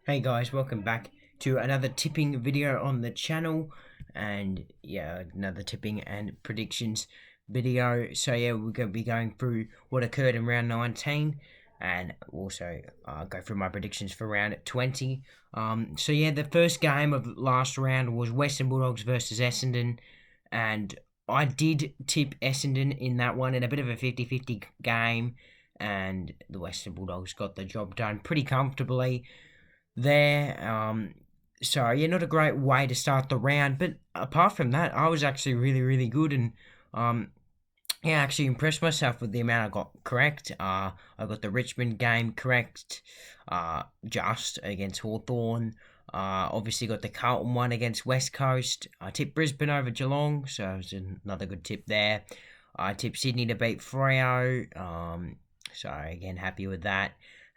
Hey guys, welcome back to another tipping video on the channel, and yeah, another tipping and predictions video. So yeah, we're going to be going through what occurred in round 19 and also go through my predictions for round 20. So yeah, the first game of last round was Western Bulldogs versus Essendon, and I did tip Essendon in that one in a bit of a 50-50 game, and the Western Bulldogs got the job done pretty comfortably there. So yeah, not a great way to start the round, but apart from that, I was actually really good, and um, yeah, I actually impressed myself with the amount I got correct. I got the Richmond game correct, just against Hawthorn. Obviously got the Carlton one against West Coast. I tipped Brisbane over Geelong, so it was another good tip there. I tipped Sydney to beat Freo. So again, happy with that,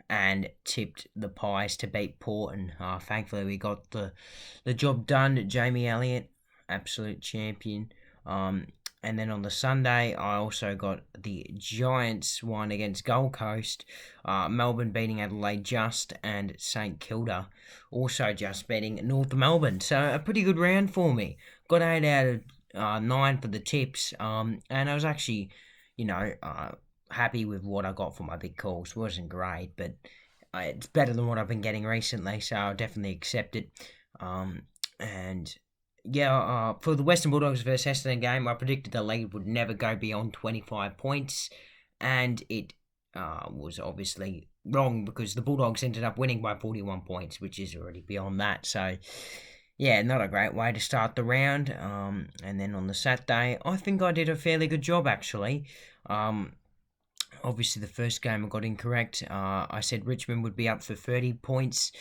and tipped the Pies to beat Port, and thankfully we got the job done. Jamie Elliott, absolute champion. And then on the Sunday, I also got the Giants one against Gold Coast, Melbourne beating Adelaide just, and St Kilda also just beating North Melbourne. So a pretty good round for me. Got 8 out of 9 for the tips, and I was actually, happy with what I got for my big calls. Wasn't great, but it's better than what I've been getting recently, so I'll definitely accept it. And yeah, for the Western Bulldogs versus Essendon game, I predicted the league would never go beyond 25 points, and it was obviously wrong because the Bulldogs ended up winning by 41 points, which is already beyond that. So, yeah, not a great way to start the round. And then on the Saturday, I think I did a fairly good job actually. Obviously, the first game I got incorrect. I said Richmond would be up for 30 points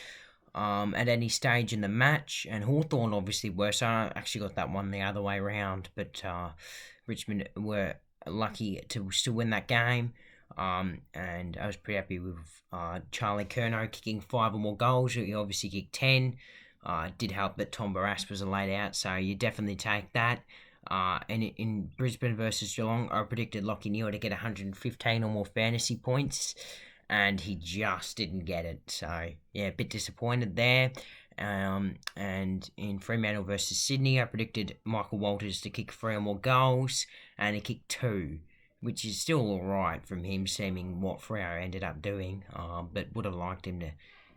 at any stage in the match, and Hawthorn obviously were, so I actually got that one the other way around, but Richmond were lucky to still win that game, and I was pretty happy with Charlie Curnow kicking 5 or more goals. He obviously kicked 10. It did help that Tom Barras was a laid out, so you definitely take that. And in Brisbane versus Geelong, I predicted Lockie Neal to get 115 or more fantasy points, and he just didn't get it. So yeah, a bit disappointed there. And in Fremantle versus Sydney, I predicted Michael Walters to kick 3 or more goals, and he kicked 2, which is still alright from him, seeming what Freo ended up doing. But would have liked him to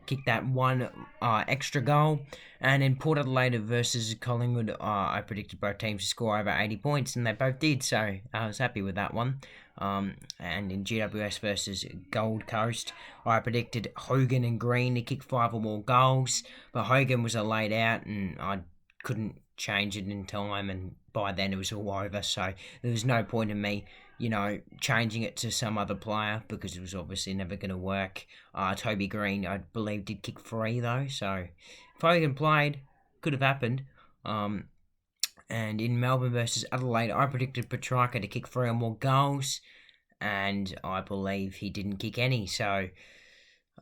kick that one extra goal. And in Port Adelaide versus Collingwood, I predicted both teams to score over 80 points, and they both did, so I was happy with that one. And in GWS versus Gold Coast, I predicted Hogan and Green to kick 5 or more goals, but Hogan was a laid out, and I couldn't change it in time, and by then it was all over, so there was no point in me changing it to some other player because it was obviously never going to work. Toby Green, I believe, did kick 3 though, so if Hogan played, could have happened. And in Melbourne versus Adelaide, I predicted Petrarca to kick 3 or more goals, and I believe he didn't kick any, so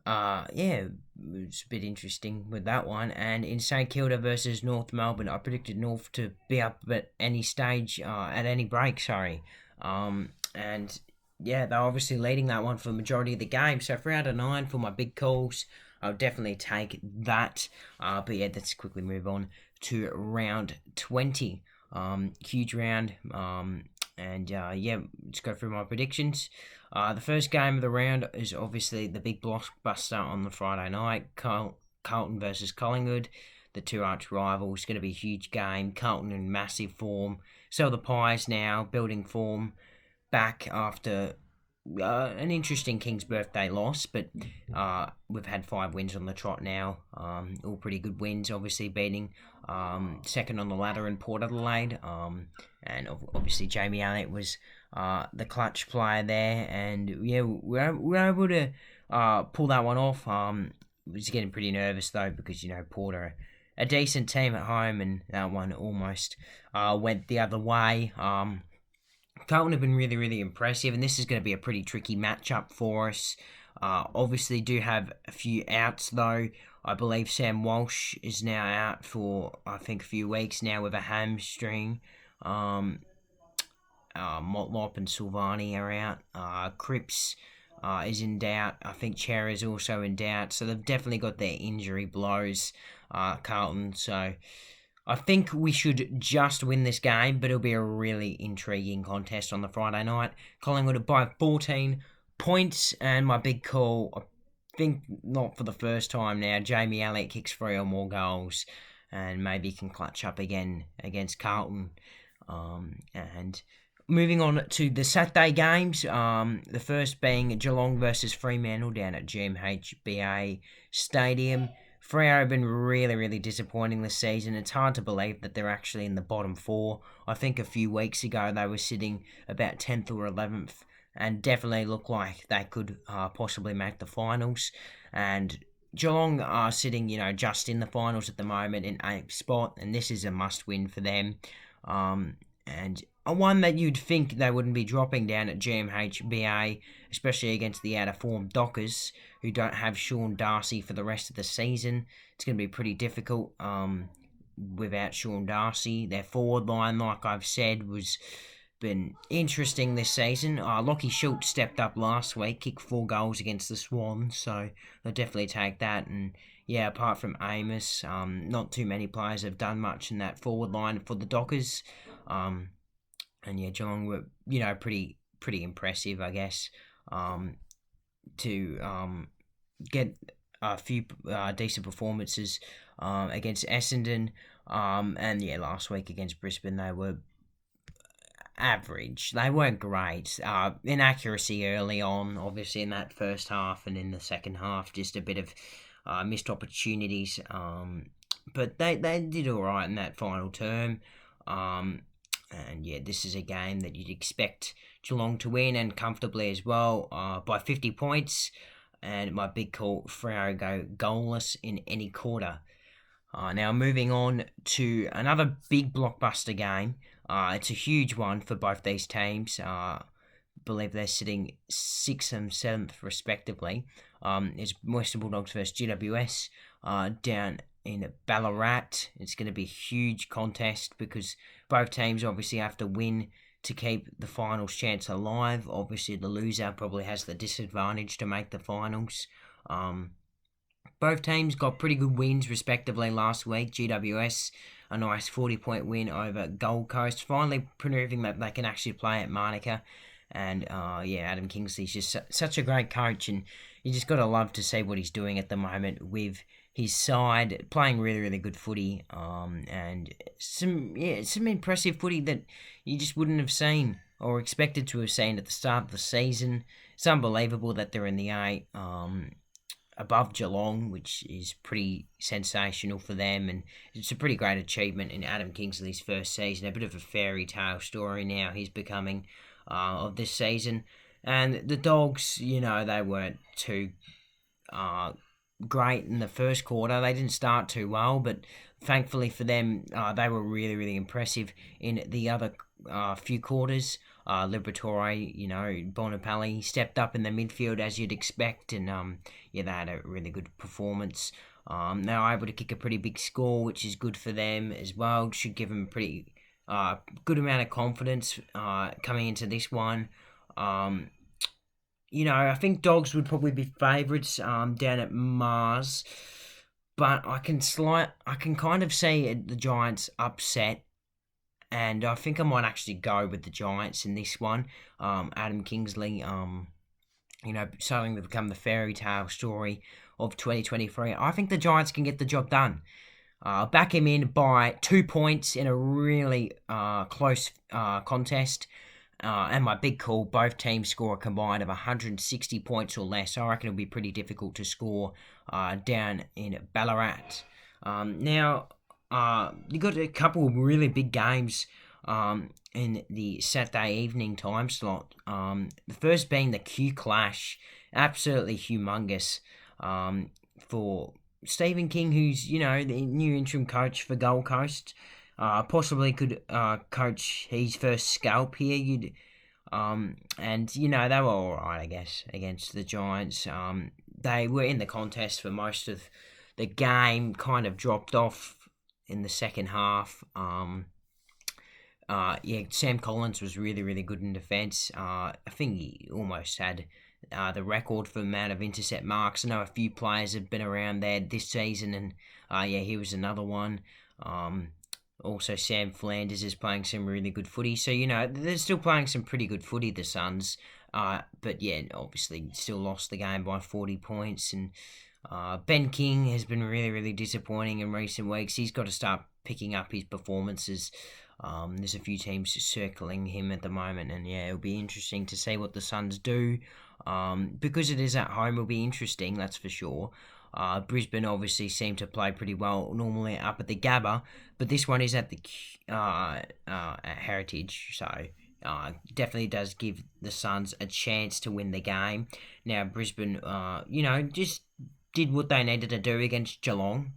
yeah, it's a bit interesting with that one. And in St Kilda versus North Melbourne, I predicted North to be up at any stage, at any break, sorry. And yeah, they're obviously leading that one for the majority of the game. So 3 out of 9 for my big calls. I'll definitely take that. But yeah, let's quickly move on to round 20. Huge round. And yeah, let's go through my predictions. The first game of the round is obviously the big blockbuster on the Friday night, Carlton versus Collingwood, the two arch rivals. Going to be a huge game. Carlton in massive form. So the Pies now building form back after an interesting King's birthday loss, but we've had 5 wins on the trot now. All pretty good wins, obviously beating second on the ladder in Port Adelaide. And obviously Jamie Elliott was the clutch player there, and yeah, we're able to pull that one off. Was getting pretty nervous though because Port are a decent team at home, and that one almost went the other way. Carlton have been really impressive, and this is going to be a pretty tricky matchup for us. Obviously, do have a few outs though. I believe Sam Walsh is now out for I think a few weeks now with a hamstring. Motlop and Silvani are out. Cripps is in doubt. I think Chair is also in doubt. So they've definitely got their injury blows, Carlton. So I think we should just win this game, but it'll be a really intriguing contest on the Friday night. Collingwood by 14 points, and my big call, I think not for the first time now, Jamie Elliott kicks 3 or more goals, and maybe can clutch up again against Carlton. And moving on to the Saturday games, the first being Geelong versus Fremantle down at GMHBA Stadium. Freo have been really, really disappointing this season. It's hard to believe that they're actually in the bottom 4. I think a few weeks ago they were sitting about 10th or 11th and definitely look like they could possibly make the finals. And Geelong are sitting, just in the finals at the moment in 8th spot, and this is a must-win for them. And one that you'd think they wouldn't be dropping down at GMHBA, especially against the out-of-form Dockers, who don't have Sean Darcy for the rest of the season. It's going to be pretty difficult without Sean Darcy. Their forward line, like I've said, was been interesting this season. Lockie Schultz stepped up last week, kicked 4 goals against the Swans, so they'll definitely take that. And yeah, apart from Amos, not too many players have done much in that forward line for the Dockers. And yeah, Geelong were, pretty impressive, I guess, to get a few decent performances against Essendon. And yeah, last week against Brisbane, they were average. They weren't great. Inaccuracy early on, obviously in that first half, and in the second half, just a bit of missed opportunities. But they did all right in that final term. And yeah, this is a game that you'd expect Geelong to win, and comfortably as well, by 50 points. And my big call, Freo go goalless in any quarter. Now moving on to another big blockbuster game. It's a huge one for both these teams. I believe they're sitting 6th and 7th respectively. It's Western Bulldogs versus GWS down in Ballarat. It's going to be a huge contest because both teams obviously have to win to keep the finals chance alive. Obviously the loser probably has the disadvantage to make the finals. Both teams got pretty good wins respectively last week. GWS, a nice 40-point win over Gold Coast, finally proving that they can actually play at Manuka. And Adam Kingsley's just such a great coach, and you just got to love to see what he's doing at the moment with his side, playing really, really good footy, and some impressive footy that you just wouldn't have seen or expected to have seen at the start of the season. It's unbelievable that they're in the 8, above Geelong, which is pretty sensational for them, and it's a pretty great achievement in Adam Kingsley's first season. A bit of a fairy tale story now he's becoming of this season. And the Dogs, they weren't too great in the first quarter. They didn't start too well, but thankfully for them, they were really, really impressive in the other few quarters. Liberatore, Bonapelli stepped up in the midfield as you'd expect, and they had a really good performance. They were able to kick a pretty big score, which is good for them as well. Should give them a pretty good amount of confidence coming into this one. I think Dogs would probably be favourites down at Mars, but I can kind of see the Giants upset. And I think I might actually go with the Giants in this one. Adam Kingsley, starting to become the fairy tale story of 2023. I think the Giants can get the job done. Back him in by 2 points in a really close contest. And my big call, both teams score a combined of 160 points or less. I reckon it'll be pretty difficult to score down in Ballarat. Now, you got a couple of really big games in the Saturday evening time slot. The first being the Q Clash, absolutely humongous for Stephen King, who's the new interim coach for Gold Coast. Possibly could coach his first scalp here. And they were all right, I guess, against the Giants. They were in the contest for most of the game. Kind of dropped off in the second half. Sam Collins was really, really good in defence. I think he almost had the record for the amount of intercept marks. I know a few players have been around there this season, and he was another one. Also, Sam Flanders is playing some really good footy. So, they're still playing some pretty good footy, the Suns. But obviously still lost the game by 40 points. And Ben King has been really, really disappointing in recent weeks. He's got to start picking up his performances. There's a few teams circling him at the moment, and it'll be interesting to see what the Suns do. Because it is at home, it'll be interesting, that's for sure. Brisbane obviously seem to play pretty well normally up at the Gabba, but this one is at the at Heritage, so definitely does give the Suns a chance to win the game. Now Brisbane, just did what they needed to do against Geelong.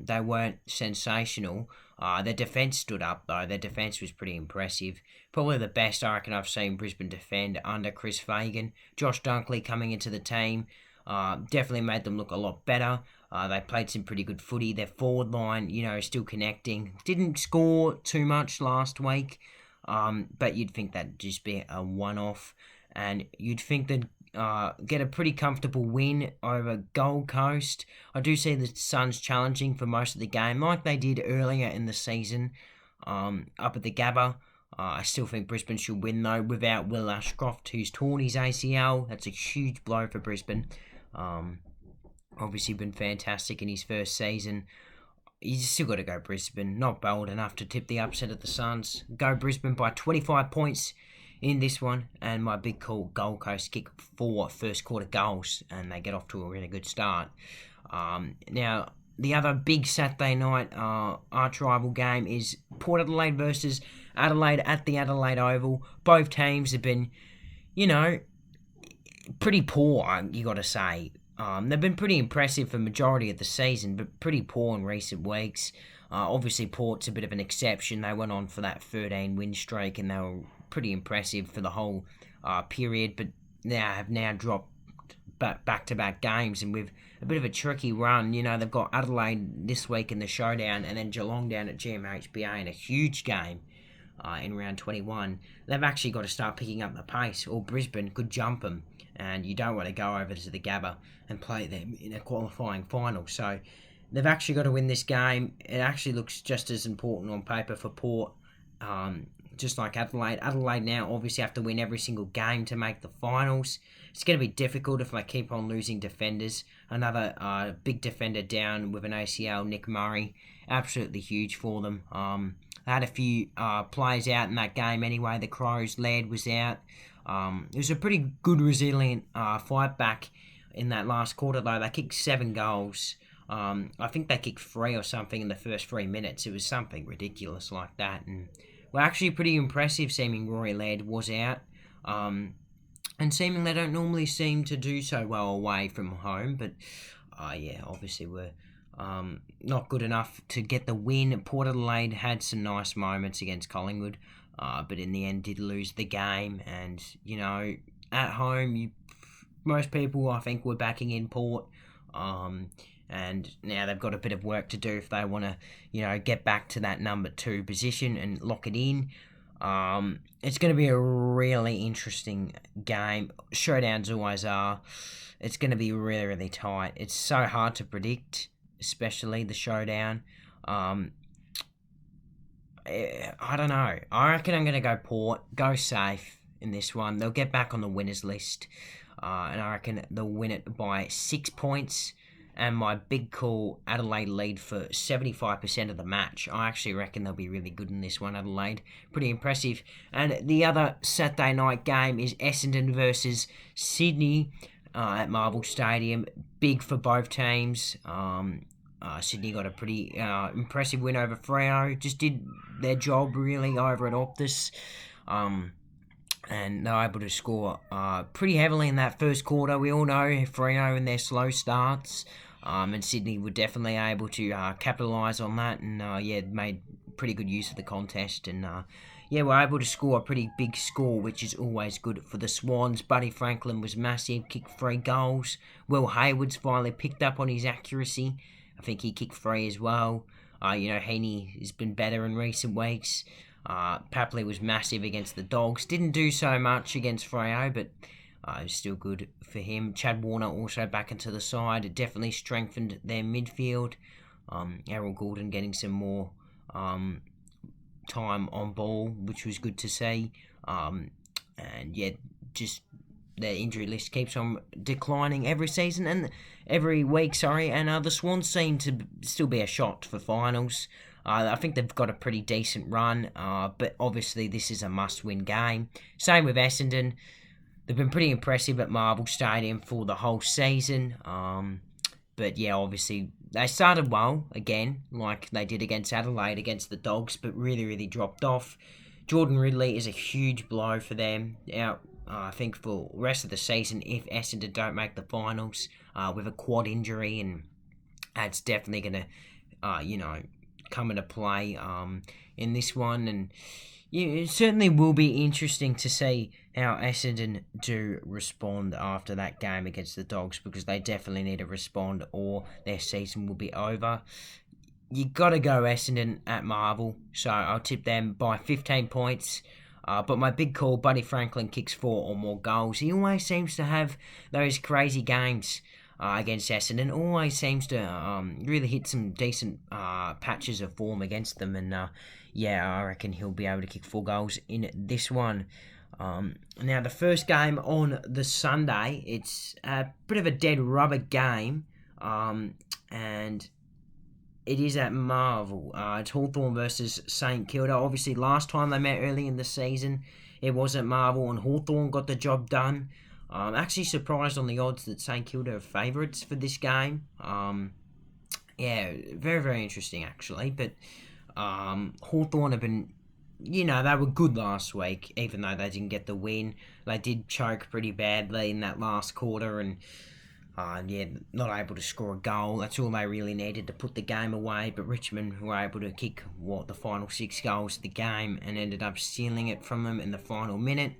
They weren't sensational. Their defence stood up though. Their defence was pretty impressive. Probably the best I reckon I've seen Brisbane defend under Chris Fagan. Josh Dunkley coming into the team. Definitely made them look a lot better. They played some pretty good footy. Their forward line, still connecting. Didn't score too much last week, but you'd think that'd just be a one-off. And you'd think they'd get a pretty comfortable win over Gold Coast. I do see the Suns challenging for most of the game, like they did earlier in the season up at the Gabba. I still think Brisbane should win, though, without Will Ashcroft, who's torn his ACL. That's a huge blow for Brisbane. Obviously been fantastic in his first season. He's still got to go Brisbane. Not bold enough to tip the upset of the Suns. Go Brisbane by 25 points in this one. And my big call, Gold Coast kick 4 first quarter goals. And they get off to a really good start. Now, the other big Saturday night arch rival game is Port Adelaide versus Adelaide at the Adelaide Oval. Both teams have been, pretty poor, you got to say. They've been pretty impressive for the majority of the season, but pretty poor in recent weeks. Obviously, Port's a bit of an exception. They went on for that 13-win streak, and they were pretty impressive for the whole period, but have now dropped back-to-back games, and with a bit of a tricky run. They've got Adelaide this week in the showdown, and then Geelong down at GMHBA in a huge game in round 21. They've actually got to start picking up the pace, or Brisbane could jump them, and you don't want to go over to the Gabba and play them in a qualifying final. So they've actually got to win this game. It actually looks just as important on paper for Port, just like Adelaide. Adelaide now obviously have to win every single game to make the finals. It's going to be difficult if they keep on losing defenders. Another big defender down with an ACL, Nick Murray. Absolutely huge for them. They had a few players out in that game anyway. The Crows, Laird was out. It was a pretty good, resilient fight back in that last quarter, though. They kicked 7 goals. I think they kicked 3 or something in the first 3 minutes. It was something ridiculous like that. And actually pretty impressive, seeming Rory Laird was out. And seeming they don't normally seem to do so well away from home. But, obviously we're not good enough to get the win. Port Adelaide had some nice moments against Collingwood, but in the end did lose the game. And, at home, most people, I think, were backing in Port. And now they've got a bit of work to do if they want to, get back to that number 2 position and lock it in. It's going to be a really interesting game. Showdowns always are. It's going to be really, really tight. It's so hard to predict, especially the showdown. I don't know. I reckon I'm going to go Port. Go safe in this one. They'll get back on the winners list. And I reckon they'll win it by 6 points. And my big call, Adelaide lead for 75% of the match. I actually reckon they'll be really good in this one, Adelaide. Pretty impressive. And the other Saturday night game is Essendon versus Sydney at Marvel Stadium. Big for both teams. Sydney got a pretty impressive win over Freo. Just did their job really over at Optus. And they were able to score pretty heavily in that first quarter. We all know Freo and their slow starts. And Sydney were definitely able to capitalise on that. And, made pretty good use of the contest. And, were able to score a pretty big score, which is always good for the Swans. Buddy Franklin was massive, kicked 3 goals. Will Hayward's finally picked up on his accuracy. I think he kicked 3 as well. Heaney has been better in recent weeks. Papley was massive against the Dogs. Didn't do so much against Freo, but Is still good for him. Chad Warner also back into the side. It definitely strengthened their midfield. Errol Gordon getting some more time on ball, which was good to see. And yeah, just their injury list keeps on declining every season and every week. And the Swans seem to still be a shot for finals. I think they've got a pretty decent run, but obviously this is a must-win game. Same with Essendon. They've been pretty impressive at Marvel Stadium for the whole season. But yeah, obviously they started well again, like they did against Adelaide, against the Dogs, but really dropped off. Jordan Ridley is a huge blow for them out. I think for the rest of the season, if Essendon don't make the finals with a quad injury, and that's definitely going to, come into play in this one. And yeah, it certainly will be interesting to see how Essendon do respond after that game against the Dogs, because they definitely need to respond or their season will be over. You got to go Essendon at Marvel, so I'll tip them by 15 points. But my big call, Buddy Franklin kicks 4 or more goals. He always seems to have those crazy games against Essendon. Always seems to really hit some decent patches of form against them. And I reckon he'll be able to kick 4 goals in this one. Now, the first game on the Sunday, it's a bit of a dead rubber game. And it is at Marvel. It's Hawthorn versus St Kilda. Obviously, last time they met early in the season, it was at Marvel, and Hawthorn got the job done. I'm actually surprised on the odds that St Kilda are favourites for this game. Very interesting, actually. But Hawthorn have been, they were good last week, even though they didn't get the win. They did choke pretty badly in that last quarter, and not able to score a goal. That's all they really needed to put the game away. But Richmond were able to kick, the final 6 goals of the game, and ended up stealing it from them in the final minute.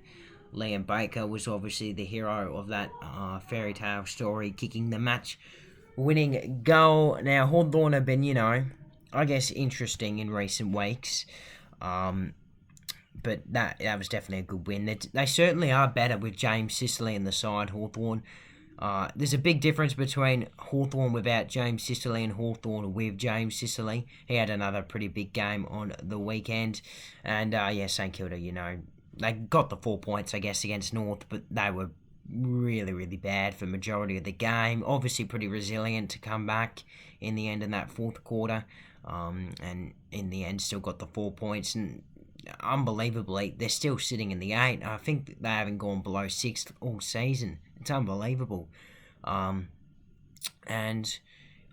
Liam Baker was obviously the hero of that fairy tale story, kicking the match-winning goal. Now, Hawthorn have been, I guess, interesting in recent weeks. But that was definitely a good win. They certainly are better with James Sicily in the side, Hawthorn. There's a big difference between Hawthorn without James Sicily and Hawthorn with James Sicily. He had another pretty big game on the weekend. And, St Kilda, they got the 4 points, I guess, against North, but they were really bad for the majority of the game. Obviously pretty resilient to come back in the end in that fourth quarter. And in the end still got the 4 points. And unbelievably, they're still sitting in the 8. I think they haven't gone below 6th all season. It's unbelievable. And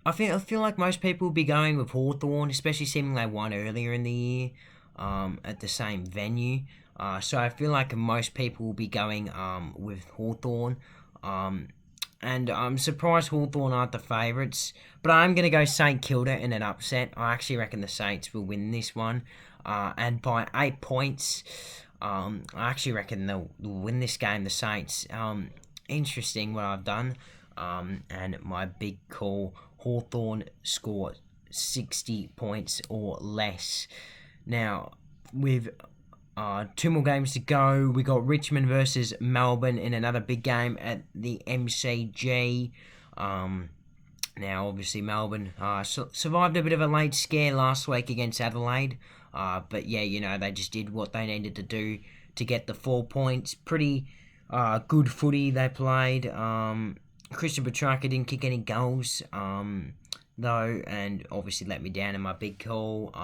I feel like most people will be going with Hawthorn, especially seeming they won earlier in the year at the same venue. So I feel like most people will be going with Hawthorn. And I'm surprised Hawthorn aren't the favourites. But I'm going to go St Kilda in an upset. I actually reckon the Saints will win this one. And by 8 points. I actually reckon they'll win this game, the Saints. Interesting what I've done. And my big call, Hawthorn score 60 points or less. Now, with 2 more games to go, we got Richmond versus Melbourne in another big game at the MCG. Now, obviously, Melbourne survived a bit of a late scare last week against Adelaide. But yeah, they just did what they needed to do to get the 4 points. Pretty good footy they played. Christian Petrarca didn't kick any goals, though, and obviously let me down in my big call.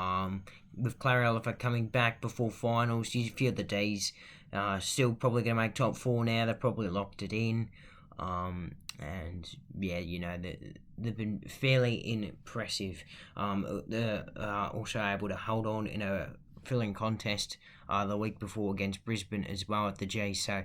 With Claire Oliver coming back before finals, you feel the D's still probably going to make top 4 now. They've probably locked it in. And yeah, they've been fairly impressive. They're also able to hold on in a filling contest the week before against Brisbane as well at the G. So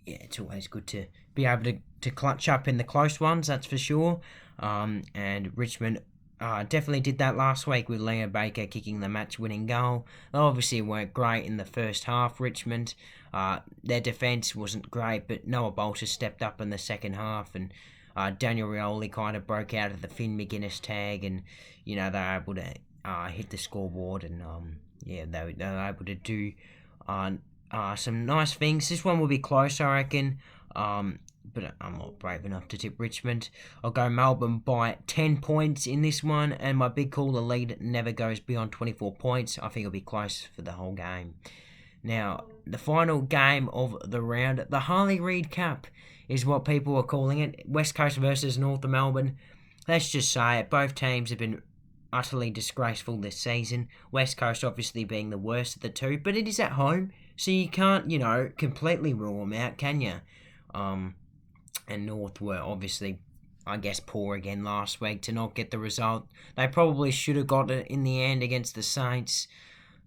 it's always good to be able to clutch up in the close ones, that's for sure. And Richmond definitely did that last week with Liam Baker kicking the match-winning goal. They obviously weren't great in the first half, Richmond. Their defence wasn't great, but Noah Bolter stepped up in the second half, and Daniel Rioli kind of broke out of the Finn McGuinness tag, and they were able to hit the scoreboard, and they were able to do some nice things. This one will be close, I reckon. But I'm not brave enough to tip Richmond. I'll go Melbourne by 10 points in this one, and my big call, the lead never goes beyond 24 points. I think it'll be close for the whole game. Now, the final game of the round, the Harley Reid Cup is what people are calling it. West Coast versus North of Melbourne. Let's just say it, both teams have been utterly disgraceful this season. West Coast obviously being the worst of the two, but it is at home, so you can't, completely rule them out, can you? And North were obviously, I guess, poor again last week to not get the result. They probably should have got it in the end against the Saints.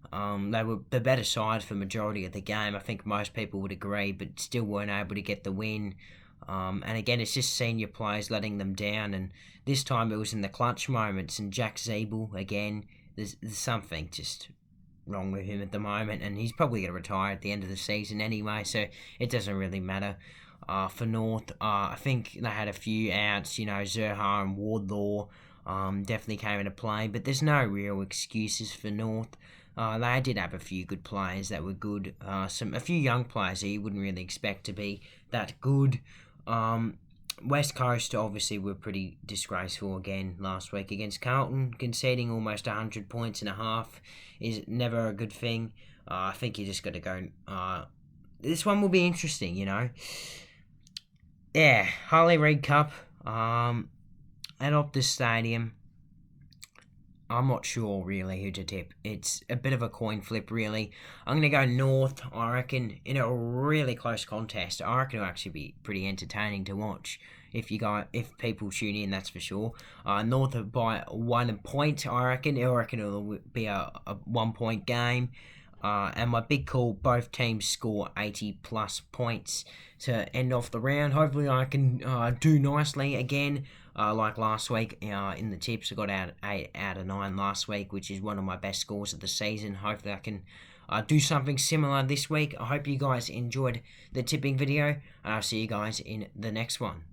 They were the better side for majority of the game. I think most people would agree, but still weren't able to get the win. And again, it's just senior players letting them down. And this time it was in the clutch moments. And Jack Zeeble, again, there's something just wrong with him at the moment. And he's probably going to retire at the end of the season anyway, so it doesn't really matter. For North, I think they had a few outs, Zerha and Wardlaw definitely came into play, but there's no real excuses for North. They did have a few good players that were good, a few young players that you wouldn't really expect to be that good. West Coast obviously were pretty disgraceful again last week against Carlton. Conceding almost 100 points and a half is never a good thing. I think you just got to go. This one will be interesting, Yeah, Harley Reid Cup at Optus Stadium. I'm not sure really who to tip. It's a bit of a coin flip, really. I'm going to go North, I reckon, in a really close contest. I reckon it'll actually be pretty entertaining to watch if people tune in, that's for sure. North by 1 point, I reckon. I reckon it'll be a 1 point game. And my big call, both teams score 80 plus points to end off the round. Hopefully I can do nicely again, like last week in the tips. I got 8 out of 9 last week, which is one of my best scores of the season. Hopefully I can do something similar this week. I hope you guys enjoyed the tipping video, and I'll see you guys in the next one.